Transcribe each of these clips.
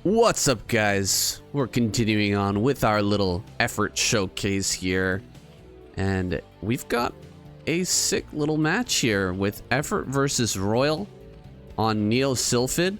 What's up, guys? We're continuing on with our little effort showcase here, and we've got a sick little match here with Effort versus Royal on Neo Sylphid.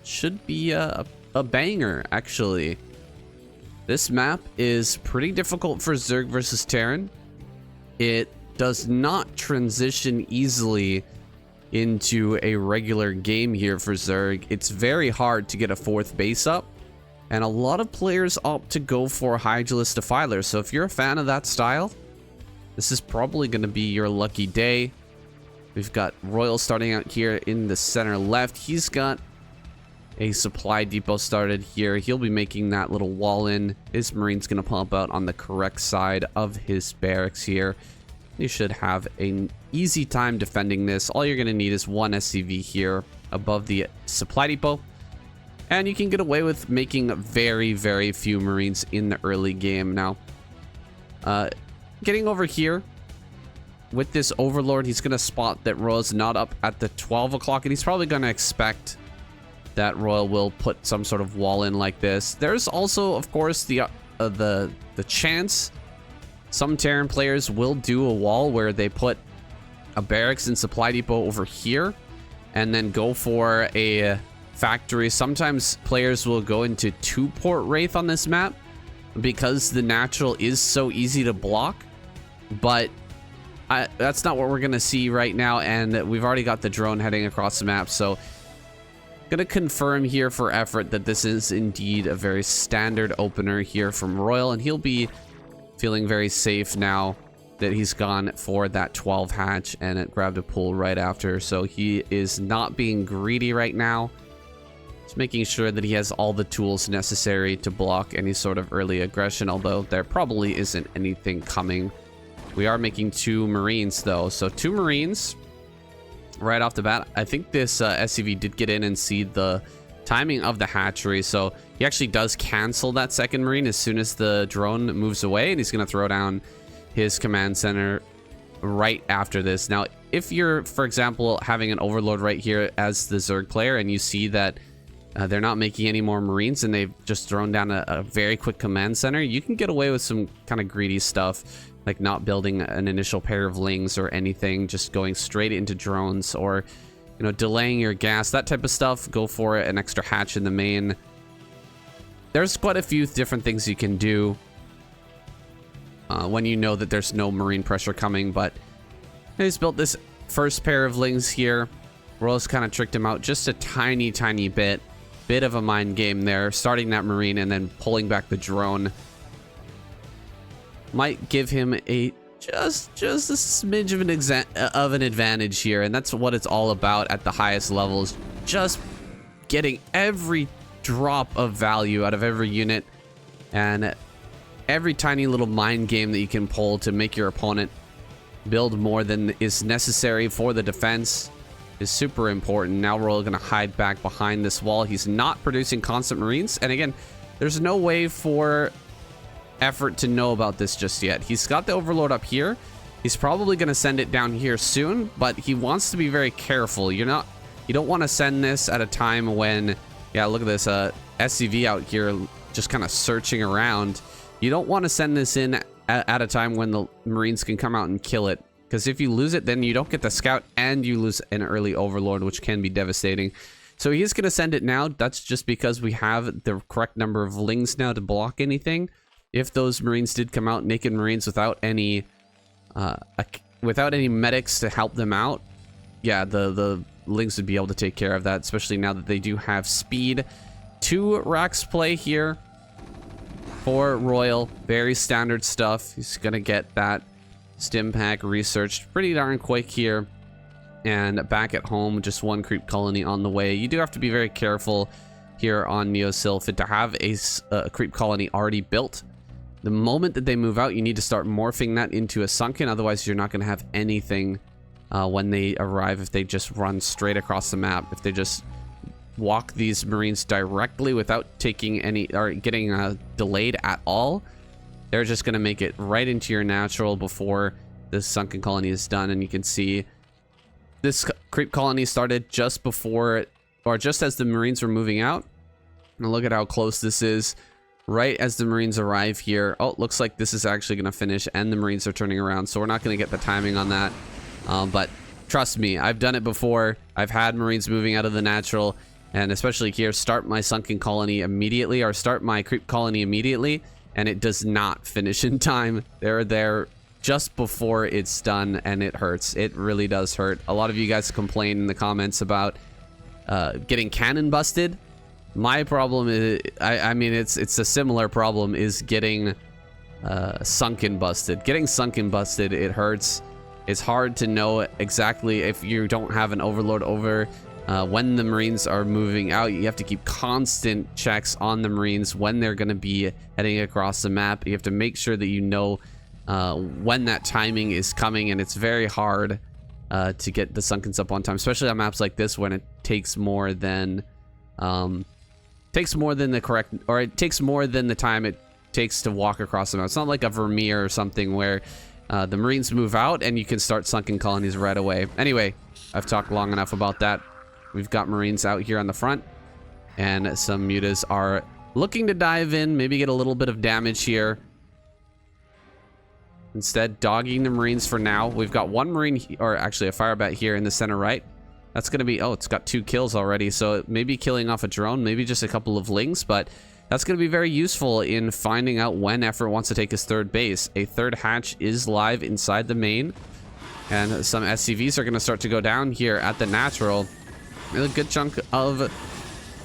Should be a banger, actually. This map is pretty difficult for Zerg versus Terran. It does not transition easily into a regular game here for Zerg. It's very hard to get a fourth base up, and a lot of players opt to go for Hydralisk Defiler. So if you're a fan of that style, this is probably going to be your lucky day. We've got Royal starting out here in the center left. He's got a supply depot started here. He'll be making that little wall in. His Marine's going to pump out on the correct side of his barracks here. You should have an easy time defending this. All you're going to need is one SCV here above the supply depot, and you can get away with making very, very few Marines in the early game. Now, getting over here with this Overlord, he's going to spot that Royal's not up at the 12 o'clock, and he's probably going to expect that Royal will put some sort of wall in like this. There's also, of course, the chance some Terran players will do a wall where they put a barracks and supply depot over here and then go for a factory. Sometimes players will go into 2-port Wraith on this map because the natural is so easy to block, but that's not what we're gonna see right now, and we've already got the drone heading across the map. So gonna confirm here for Effort that this is indeed a very standard opener here from Royal, and he'll be feeling very safe now that he's gone for that 12 hatch and it grabbed a pull right after. So he is not being greedy right now. He's making sure that he has all the tools necessary to block any sort of early aggression, although there probably isn't anything coming. We are making 2 Marines though, so 2 Marines right off the bat. I think this SCV did get in and see the timing of the hatchery, so he actually does cancel that second Marine as soon as the drone moves away, and he's going to throw down his command center right after this. Now, if you're, for example, having an Overlord right here as the Zerg player, and you see that they're not making any more Marines and they've just thrown down a very quick command center, you can get away with some kind of greedy stuff, like not building an initial pair of Lings or anything, just going straight into drones, or you know, delaying your gas, that type of stuff. Go for an extra hatch in the main. There's quite a few different things you can do when you know that there's no Marine pressure coming, but he's built this first pair of Lings here. Royals kind of tricked him out just a tiny bit of a mind game there, starting that Marine and then pulling back the drone. Might give him a just a smidge of an advantage here, and that's what it's all about at the highest levels. Just getting every drop of value out of every unit, and every tiny little mind game that you can pull to make your opponent build more than is necessary for the defense is super important. Now we're all going to hide back behind this wall. He's not producing constant Marines, and again, there's no way for Effort to know about this just yet. He's got the Overlord up here. He's probably going to send it down here soon, but he wants to be very careful. You don't want to send this at a time when, yeah, look at this SCV out here just kind of searching around. You don't want to send this in at a time when the Marines can come out and kill it, because if you lose it, then you don't get the scout and you lose an early Overlord, which can be devastating. So he's going to send it now. That's just because we have the correct number of Lings now to block anything. If those Marines did come out, naked Marines without any medics to help them out, yeah, the Lings would be able to take care of that, especially now that they do have speed. 2 racks play here for Royal. Very standard stuff. He's gonna get that stim pack researched pretty darn quick here. And back at home, just 1 creep colony on the way. You do have to be very careful here on Neo Sylphid to have a creep colony already built. The moment that they move out, you need to start morphing that into a sunken. Otherwise, you're not going to have anything when they arrive if they just run straight across the map. If they just walk these Marines directly without taking any or getting delayed at all, they're just going to make it right into your natural before this sunken colony is done. And you can see this creep colony started just before, or just as the Marines were moving out. And look at how close this is. Right as the Marines arrive here. Oh, looks like this is actually going to finish and the Marines are turning around. So we're not going to get the timing on that. But trust me, I've done it before. I've had Marines moving out of the natural. And especially here, start my sunken colony immediately or start my creep colony immediately. And it does not finish in time. They're there just before it's done and it hurts. It really does hurt. A lot of you guys complain in the comments about getting cannon busted. My problem is, I mean, it's a similar problem, is getting sunken busted. Getting sunken busted, it hurts. It's hard to know exactly if you don't have an overlord over when the Marines are moving out. You have to keep constant checks on the Marines when they're going to be heading across the map. You have to make sure that you know when that timing is coming, and it's very hard to get the sunkens up on time, especially on maps like this when it takes more than it takes more than the time it takes to walk across the map. It's not like a Vermeer or something where the Marines move out and you can start sunken colonies right away. Anyway, I've talked long enough about that. We've got Marines out here on the front, and some mutas are looking to dive in, maybe get a little bit of damage here. Instead, dogging the Marines for now. We've got one Marine, or actually a fire bat here in the center right. That's going to be, oh, it's got 2 kills already, so maybe killing off a drone, maybe just a couple of lings, but that's going to be very useful in finding out when Effort wants to take his 3rd base. A 3rd hatch is live inside the main, and some SCVs are going to start to go down here at the natural. A good chunk of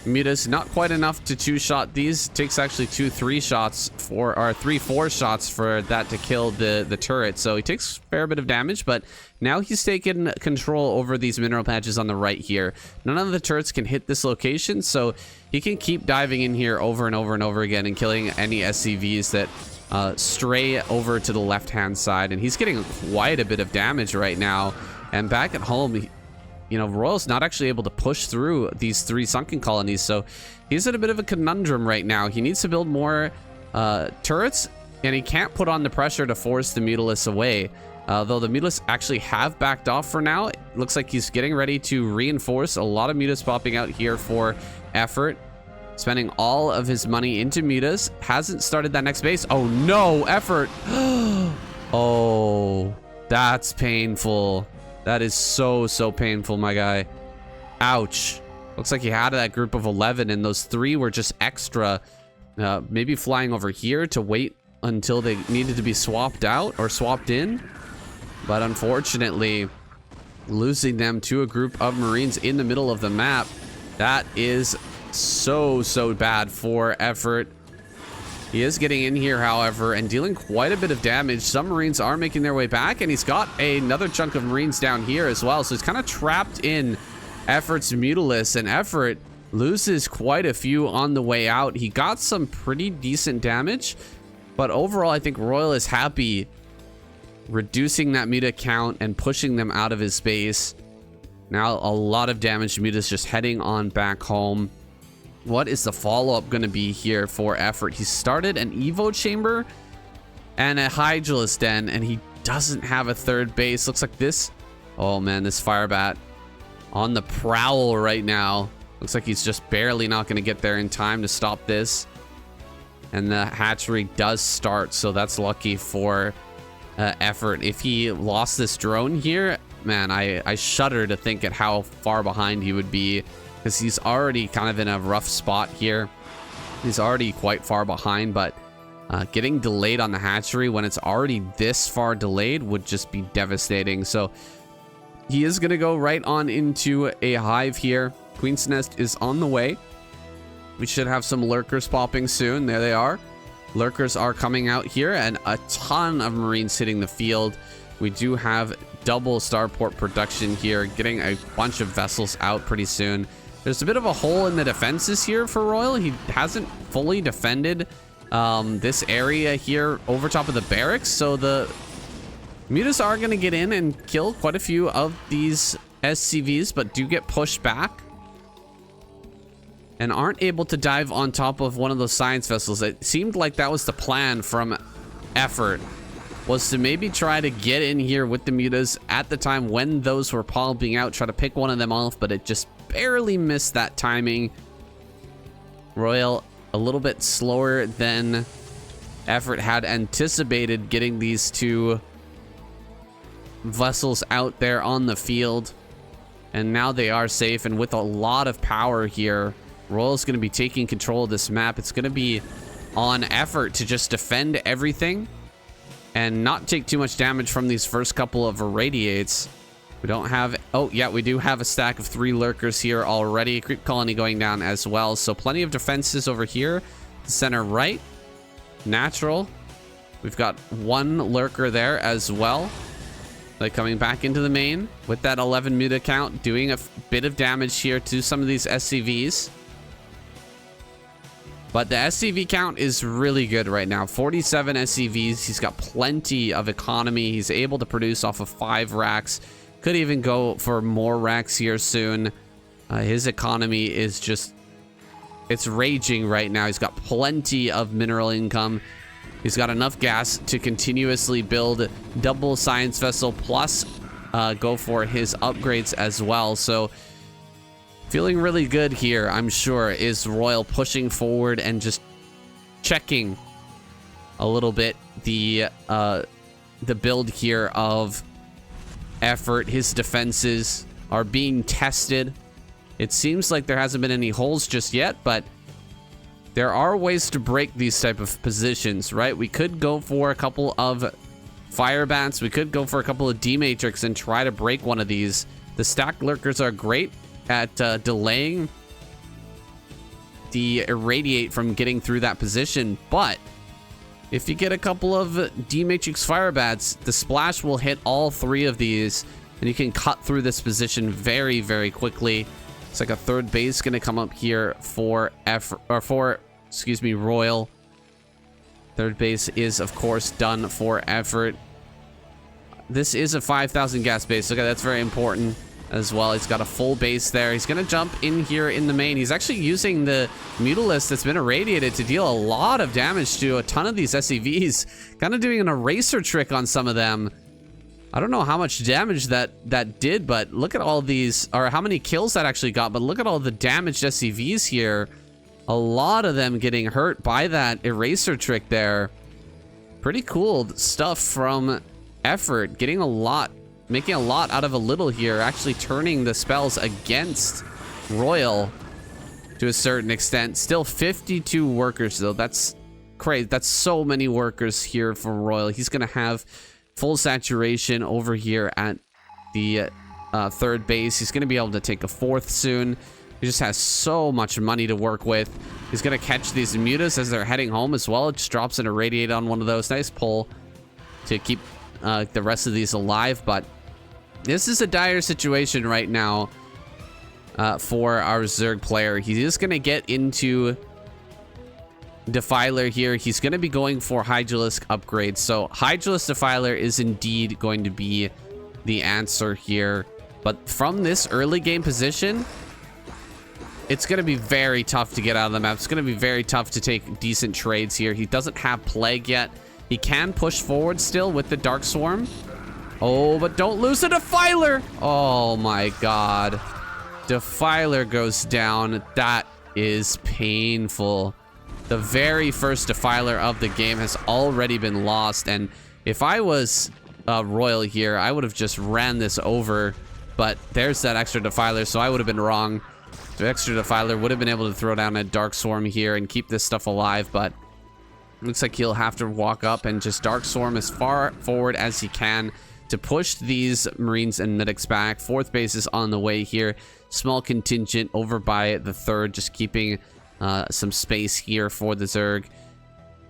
mutas, not quite enough to 2-shot these. Takes actually 2-3 shots for, or 3-4 shots for that to kill the turret. So he takes a fair bit of damage, but now he's taken control over these mineral patches on the right here. None of the turrets can hit this location, so he can keep diving in here over and over and over again and killing any SCVs that stray over to the left-hand side. And he's getting quite a bit of damage right now. And back at home, you know, Royal's not actually able to push through these 3 sunken colonies, so he's in a bit of a conundrum right now. He needs to build more turrets, and he can't put on the pressure to force the Mutalisks away. Though the Mutalisks actually have backed off for now. It looks like he's getting ready to reinforce. A lot of Mutas popping out here for Effort. Spending all of his money into Mutas. Hasn't started that next base. Oh no, Effort. Oh, that's painful. That is so painful, my guy. Ouch. Looks like he had that group of 11, and those 3 were just extra. Maybe flying over here to wait until they needed to be swapped out or swapped in. But unfortunately, losing them to a group of Marines in the middle of the map, that is so bad for Effort. He is getting in here, however, and dealing quite a bit of damage. Some Marines are making their way back, and he's got another chunk of Marines down here as well. So he's kind of trapped in Effort's Mutalisks, and Effort loses quite a few on the way out. He got some pretty decent damage, but overall, I think Royal is happy reducing that muta count and pushing them out of his base. Now, a lot of damage. Muta's just heading on back home. What is the follow-up going to be here for Effort? He started an Evo chamber and a Hydralisk den, and he doesn't have a 3rd base. Looks like this. Oh man, this Firebat on the prowl right now. Looks like he's just barely not going to get there in time to stop this. And the hatchery does start, so that's lucky for Effort. If he lost this drone here, man, I shudder to think at how far behind he would be, because he's already kind of in a rough spot here. He's already quite far behind, but getting delayed on the hatchery when it's already this far delayed would just be devastating. So he is going to go right on into a hive here. Queen's Nest is on the way. We should have some lurkers popping soon. There they are. Lurkers are coming out here, and a ton of Marines hitting the field. We do have double starport production here, getting a bunch of vessels out pretty soon. There's a bit of a hole in the defenses here for Royal. He hasn't fully defended this area here over top of the barracks, so the Mutas are going to get in and kill quite a few of these SCVs, but do get pushed back and aren't able to dive on top of one of those science vessels. It seemed like that was the plan from Effort, was to maybe try to get in here with the Mutas at the time when those were popping out, try to pick one of them off, but it just barely missed that timing. Royal a little bit slower than Effort had anticipated getting these two vessels out there on the field. And now they are safe, and with a lot of power here, Royal's going to be taking control of this map. It's going to be on Effort to just defend everything and not take too much damage from these first couple of irradiates. We don't have... Oh, yeah, we do have a stack of 3 lurkers here already. Creep colony going down as well. So plenty of defenses over here. The center right. Natural. We've got 1 lurker there as well. Like coming back into the main with that 11 muta count, doing a bit of damage here to some of these SCVs. But the SCV count is really good right now. 47 SCVs. He's got plenty of economy. He's able to produce off of 5 racks. Could even go for more racks here soon. His economy is just... It's raging right now. He's got plenty of mineral income. He's got enough gas to continuously build double science vessel plus go for his upgrades as well. So feeling really good here, I'm sure, is Royal pushing forward and just checking a little bit the build here of Effort. His defenses are being tested. It seems like there hasn't been any holes just yet, but there are ways to break these type of positions, right? We could go for a couple of fire bats. We could go for a couple of D-Matrix and try to break one of these. The stacked lurkers are great at delaying the irradiate from getting through that position, but if you get a couple of D-Matrix fire bats, the splash will hit all 3 of these, and you can cut through this position very, very quickly. It's like a third base going to come up here for Royal. Third base is, of course, done for Effort. This is a 5,000 gas base. Okay, that's very important as well. He's got a full base there. He's going to jump in here in the main. He's actually using the Mutalisk that's been irradiated to deal a lot of damage to a ton of these SCVs. Kind of doing an eraser trick on some of them. I don't know how much damage that did, but look at all these, or how many kills that actually got, but look at all the damaged SCVs here. A lot of them getting hurt by that eraser trick there. Pretty cool stuff from Effort. Getting a lot, making a lot out of a little here. Actually turning the spells against Royal to a certain extent. Still 52 workers though. That's crazy. That's so many workers here for Royal. He's going to have full saturation over here at the third base. He's going to be able to take a 4th soon. He just has so much money to work with. He's going to catch these mutas as they're heading home as well. It just drops an irradiate on one of those. Nice pull to keep the rest of these alive. But this is a dire situation right now for our Zerg player. He's just going to get into Defiler here. He's going to be going for Hydralisk upgrades. So Hydralisk Defiler is indeed going to be the answer here. But from this early game position, it's going to be very tough to get out of the map. It's going to be very tough to take decent trades here. He doesn't have Plague yet. He can push forward still with the Dark Swarm. Oh, but don't lose the Defiler. Oh my god. Defiler goes down. That is painful. The very first Defiler of the game has already been lost. And if I was Royal here, I would have just ran this over. But there's that extra Defiler, so I would have been wrong. The extra Defiler would have been able to throw down a Dark Swarm here and keep this stuff alive, but looks like he'll have to walk up and just Dark Swarm as far forward as he can to push these Marines and medics back. 4th base is on the way here. Small contingent over by the 3rd, just keeping some space here for the Zerg.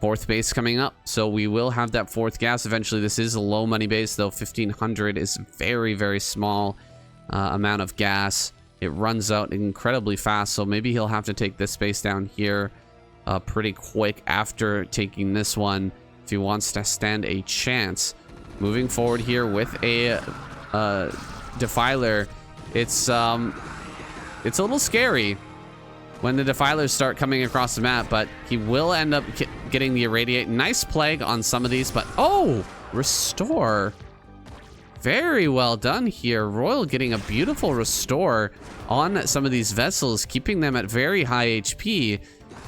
4th base coming up, so we will have that 4th gas eventually. This is a low money base, though. 1,500 is very, very small amount of gas. It runs out incredibly fast, so maybe he'll have to take this space down here pretty quick after taking this one if he wants to stand a chance. Moving forward here with a Defiler, it's a little scary when the Defilers start coming across the map, but he will end up getting the Irradiate. Nice Plague on some of these, but oh, Restore. Very well done here. Royal getting a beautiful restore on some of these vessels, keeping them at very high HP.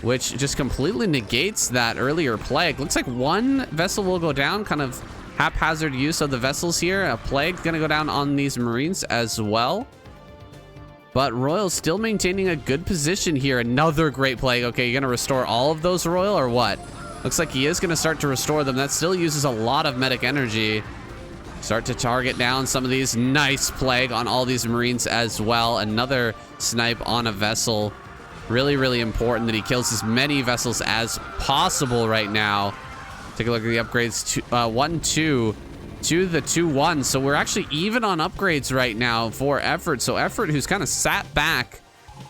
which just completely negates that earlier plague. Looks like one vessel will go down, kind of haphazard use of the vessels here. A plague gonna go down on these Marines as well. But Royal's still maintaining a good position here. Another great plague. Okay, you're gonna restore all of those, Royal, or what? Looks like he is gonna start to restore them. That still uses a lot of medic energy. Start to target down some of these. Nice plague on all these Marines as well. Another snipe on a vessel. Really, really important that he kills as many vessels as possible right now. Take a look at the upgrades. 1-2 to the 2-1. So we're actually even on upgrades right now for Effort. So Effort, who's kind of sat back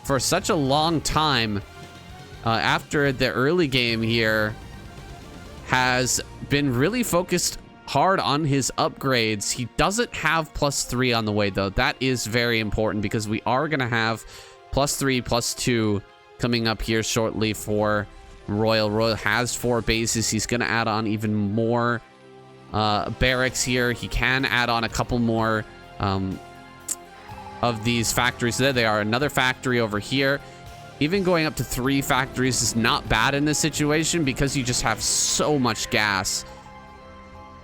for such a long time after the early game here, has been really focused hard on his upgrades. He doesn't have +3 on the way, though. That is very important because we are going to have +3, +2 coming up here shortly for Royal. Royal has 4 bases. He's going to add on even more barracks here. He can add on a couple more of these factories. There they are. Another factory over here. Even going up to 3 factories is not bad in this situation because you just have so much gas.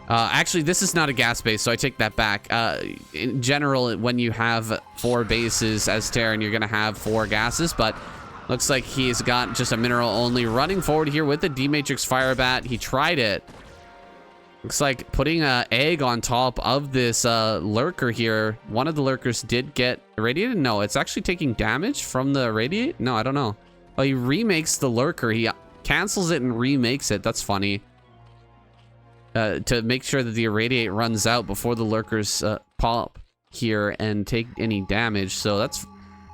Actually, this is not a gas base, so I take that back. In general, when you have 4 bases as Terran, you're going to have 4 gases, but looks like he's got just a mineral only. Running forward here with the D-Matrix Firebat. He tried it. Looks like putting an egg on top of this lurker here. One of the lurkers did get irradiated. No, it's actually taking damage from the irradiate. No, I don't know. Oh, he remakes the lurker. He cancels it and remakes it. That's funny. To make sure that the irradiate runs out before the lurkers pop here and take any damage. So that's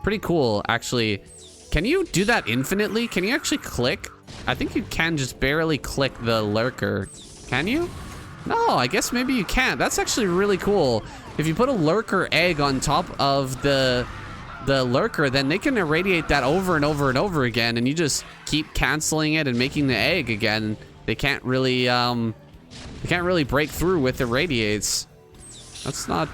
pretty cool, actually. Can you do that infinitely? Can you actually click? I think you can just barely click the lurker. Can you? No, I guess maybe you can't. That's actually really cool. If you put a lurker egg on top of the lurker, then they can irradiate that over and over and over again, and you just keep canceling it and making the egg again. They can't really break through with irradiates. That's not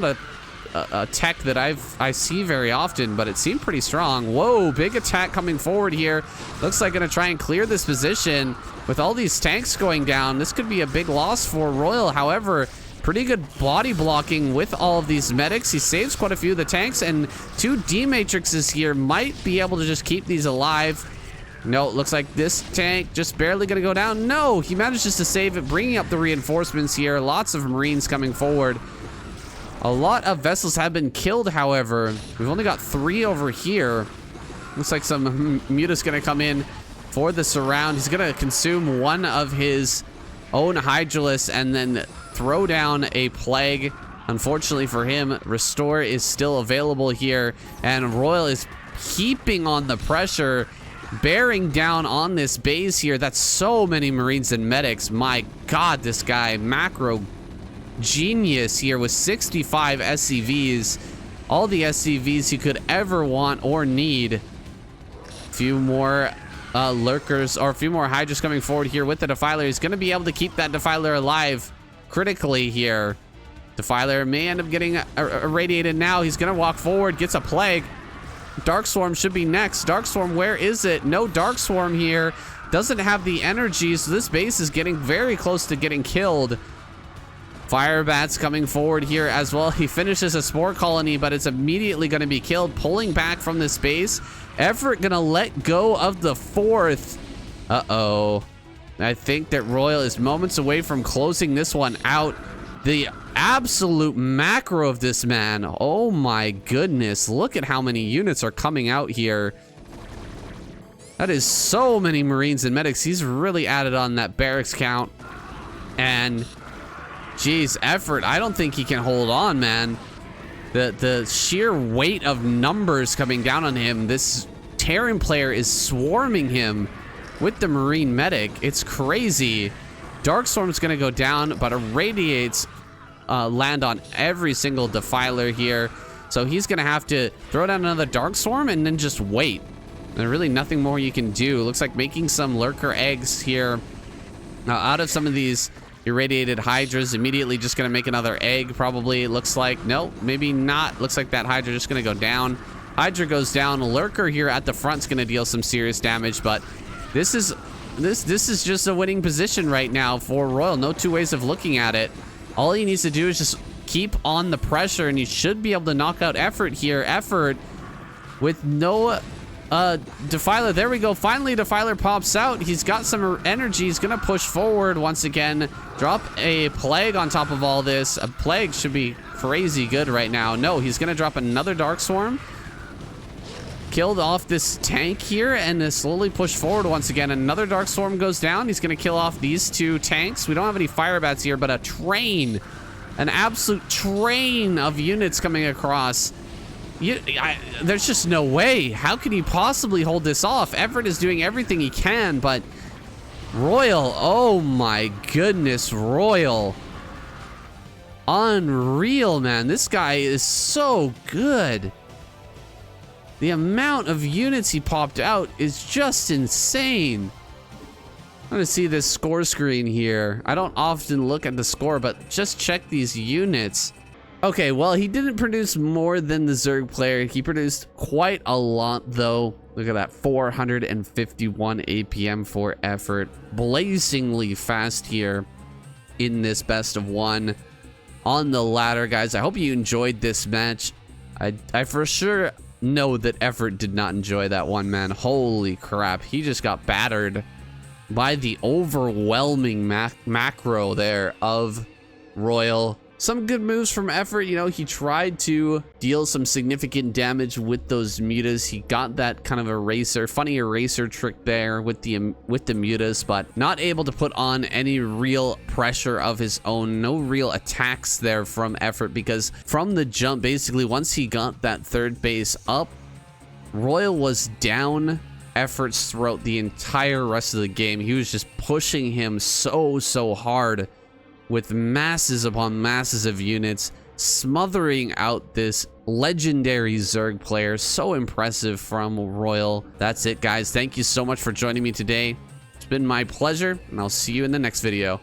a tech that I see very often, but it seemed pretty strong. Whoa, big attack coming forward here. Looks like gonna try and clear this position. With all these tanks going down, this could be a big loss for Royal. However, pretty good body blocking with all of these medics. He saves quite a few of the tanks, and 2 D-Matrixes here might be able to just keep these alive. No, it looks like this tank just barely gonna go down. No, he manages to save it, bringing up the reinforcements here. Lots of Marines coming forward. A lot of vessels have been killed, however. We've only got 3 over here. Looks like some Muta's gonna come in for the surround. He's gonna consume one of his own Hydralisk and then throw down a plague. Unfortunately for him, Restore is still available here, and Royal is heaping on the pressure, bearing down on this base here. That's so many Marines and medics. My God, this guy, macro genius here with 65 SCVs. All the SCVs you could ever want or need. A few more lurkers, or a few more Hydras coming forward here with the Defiler. He's going to be able to keep that Defiler alive critically here. Defiler may end up getting irradiated now. He's going to walk forward, gets a plague. Dark Swarm should be next. Dark Swarm, where is it? No Dark Swarm here. Doesn't have the energy, so this base is getting very close to getting killed. Firebat's coming forward here as well. He finishes a Spore Colony, but it's immediately going to be killed. Pulling back from this base. Effort going to let go of the 4th. Uh-oh. I think that Royal is moments away from closing this one out. The absolute macro of this man. Oh my goodness. Look at how many units are coming out here. That is so many Marines and medics. He's really added on that barracks count. And geez, Effort, I don't think he can hold on, man. The sheer weight of numbers coming down on him. This Terran player is swarming him with the Marine medic. It's crazy. Dark Storm's gonna go down, but Irradiates land on every single Defiler here. So he's gonna have to throw down another Dark Storm and then just wait. There's really nothing more you can do. Looks like making some Lurker eggs here out of some of these irradiated Hydras. Immediately just gonna make another egg, probably. It looks like, no, maybe not. Looks like that Hydra just gonna go down. Hydra goes down. Lurker here at the front's gonna deal some serious damage, but this is just a winning position right now for Royal. No two ways of looking at it. All he needs to do is just keep on the pressure, and he should be able to knock out Effort here. Effort with no Defiler. There we go. Finally, Defiler pops out. He's got some energy. He's gonna push forward once again. Drop a Plague on top of all this. A Plague should be crazy good right now. No, he's gonna drop another Dark Swarm. Killed off this tank here and slowly push forward once again. Another Dark Swarm goes down. He's gonna kill off these two tanks. We don't have any fire bats here, but a train, an absolute train of units coming across. There's just no way. How can he possibly hold this off? Everett is doing everything he can, but Royal, oh my goodness, Royal. Unreal, man. This guy is so good. The amount of units he popped out is just insane. I'm gonna see this score screen here. I don't often look at the score, but just check these units. Okay, well, he didn't produce more than the Zerg player. He produced quite a lot, though. Look at that, 451 APM for Effort. Blazingly fast here in this best of one on the ladder, guys. I hope you enjoyed this match. I for sure know that Effort did not enjoy that one, man. Holy crap, he just got battered by the overwhelming macro there of Royal. Some good moves from Effort. You know, he tried to deal some significant damage with those mutas. He got that kind of eraser, funny eraser trick there with the mutas, but not able to put on any real pressure of his own. No real attacks there from Effort, because from the jump, basically, once he got that third base up, Royal was down Effort's throat the entire rest of the game. He was just pushing him so hard with masses upon masses of units, smothering out this legendary Zerg player. So impressive from Royal. That's it, guys. Thank you so much for joining me today. It's been my pleasure, and I'll see you in the next video.